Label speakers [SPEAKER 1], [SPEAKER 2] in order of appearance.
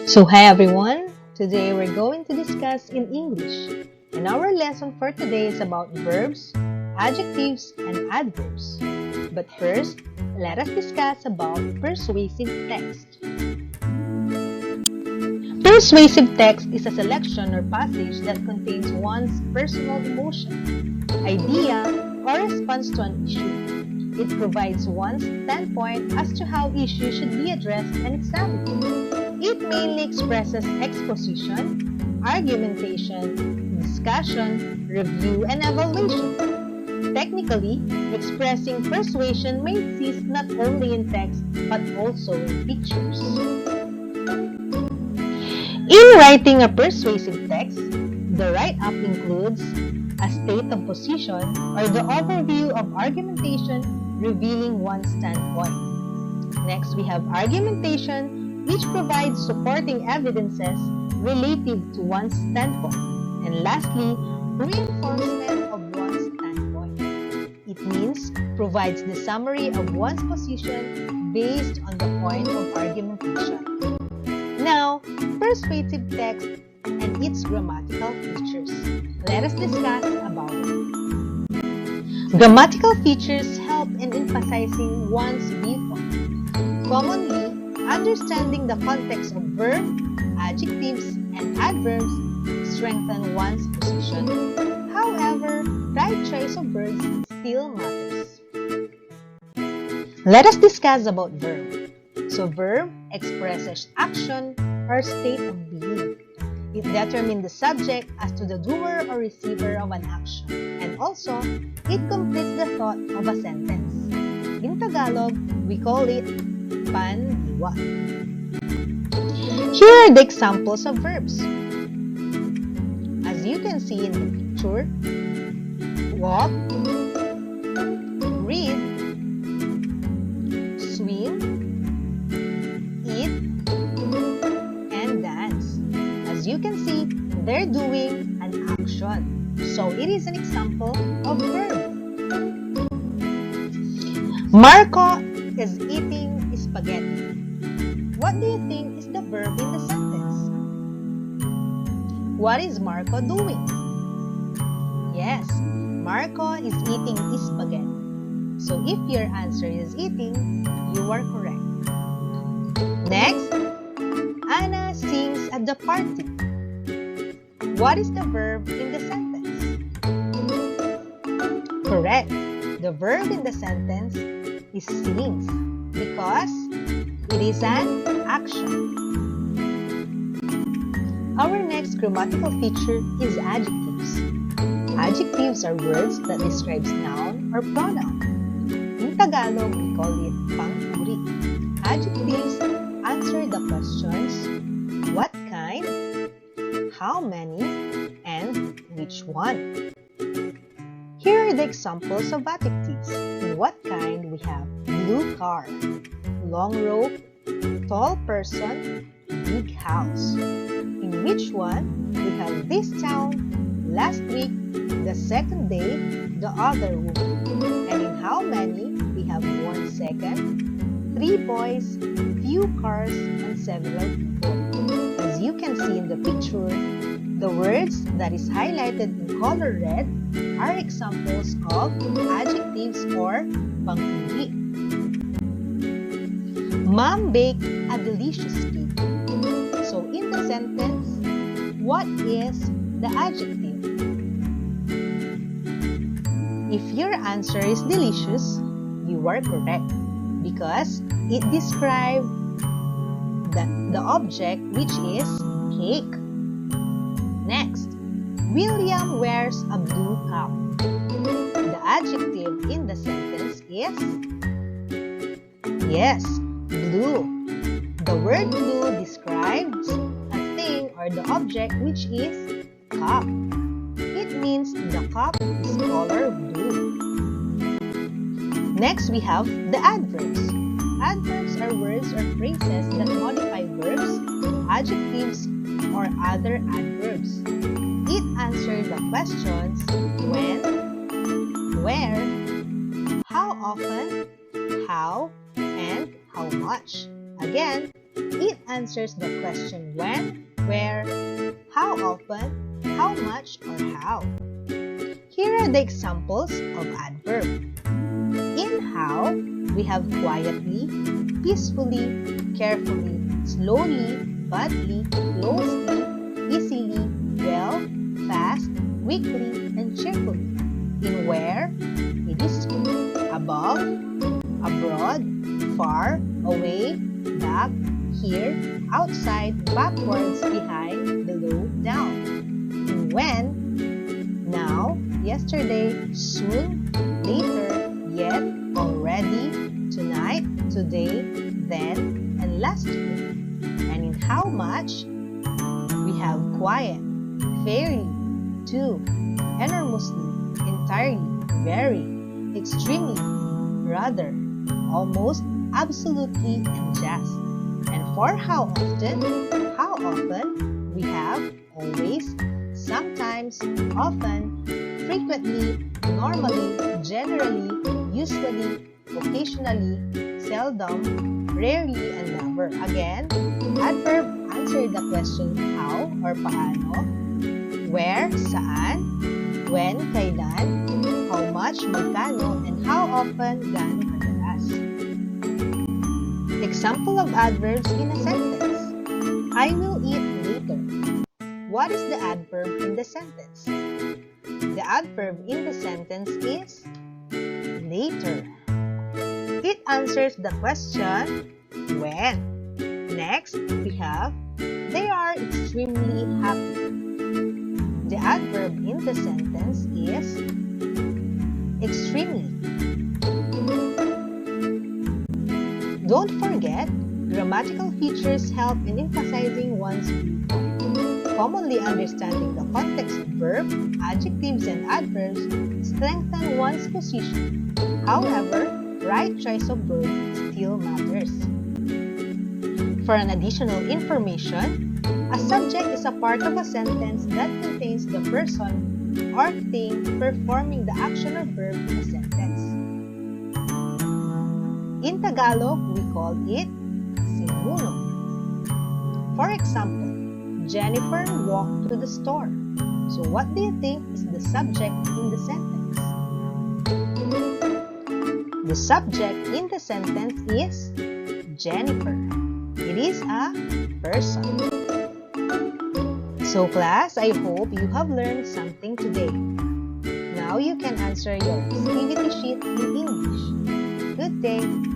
[SPEAKER 1] So hi everyone, today we're going to discuss in English and our lesson for today is about verbs, adjectives, and adverbs. But first, let us discuss about persuasive text. Persuasive text is a selection or passage that contains one's personal emotion, idea, or response to an issue. It provides one's standpoint as to how issues should be addressed and examined. It mainly expresses exposition, argumentation, discussion, review, and evaluation. Technically, expressing persuasion may exist not only in text but also in pictures. In writing a persuasive text, the write-up includes a state of position or the overview of argumentation revealing one's standpoint. Next, we have argumentation, which provides supporting evidences relative to one's standpoint. And lastly, reinforcement of one's standpoint. It means provides the summary of one's position based on the point of argumentation. Now, persuasive text and its grammatical features. Let us discuss about it. Grammatical features help in emphasizing one's viewpoint. Commonly, understanding the context of verb, adjectives, and adverbs strengthen one's position. However, right choice of words still matters. Let us discuss about verb. So verb expresses action or state of being. It determines the subject as to the doer or receiver of an action. And also, it completes the thought of a sentence. In Tagalog, we call it pandiwa. Here are the examples of verbs. As you can see in the picture, walk, read, swim, eat, and dance. As you can see, they're doing an action. So it is an example of verb. Marco is eating spaghetti. What do you think is the verb in the sentence? What is Marco doing? Yes, Marco is eating spaghetti. So if your answer is eating, you are correct. Next, Anna sings at the party. What is the verb in the sentence? Correct. The verb in the sentence is sings because it is an action. Our next grammatical feature is adjectives. Adjectives are words that describe noun or pronoun. In Tagalog, we call it panguri. Adjectives answer the questions what kind, how many, and which one. Here are the examples of adjectives. In what kind, we have blue car, long rope, tall person, big house. In which one, we have this town, last week, the second day, the other woman. And in how many, we have 1 second, 3 boys, few cars, and several people. As you can see in the picture, the words that is highlighted in color red are examples of adjectives or panguri. Mom baked a delicious cake. So in the sentence, what is the adjective? If your answer is delicious, you are correct because it describes the object which is cake. Next, William wears a blue cap. The adjective in the sentence is yes, blue. The word blue describes a thing or the object which is cup. It means the cup is color blue. Next, we have the adverbs. Adverbs are words or phrases that modify verbs, adjectives, or other adverbs. It answers the questions when, where, how often, how, and how much. Again, It answers the question when, where, how often, how much, or how. Here are the examples of adverb. In how, we have quietly, peacefully, carefully, slowly, badly, closely, easily, well, fast, quickly, and cheerfully. In where, it is above, abroad, far, away, back, here, outside, backwards, behind, below, down. In when, now, yesterday, soon, later, yet, already, tonight, today, then, and last week. And in how much, we have quiet, fairly, too, enormously, entirely, very, extremely, rather, almost, absolutely, and just. And for how often, we have always, sometimes, often, frequently, normally, generally, usually, occasionally, seldom, rarely, and never. Again, adverb answer the question how or paano, where, saan, when, kailan, how much, magkano, and how often, gaano kadalas. Example of adverbs in a sentence. I will eat later. What is the adverb in the sentence? The adverb in the sentence is later. It answers the question when. Next, we have they are extremely happy. The adverb in the sentence is extremely. Don't forget, grammatical features help in emphasizing one's viewpoint. Commonly understanding the context of verb, adjectives, and adverbs strengthen one's position. However, right choice of verb still matters. For an additional information, a subject is a part of a sentence that contains the person or thing performing the action or verb in a sentence. In Tagalog, we call it sinuno. For example, Jennifer walked to the store. So what do you think is the subject in the sentence? The subject in the sentence is Jennifer. It is a person. So class, I hope you have learned something today. Now you can answer your activity sheet in English. Good day!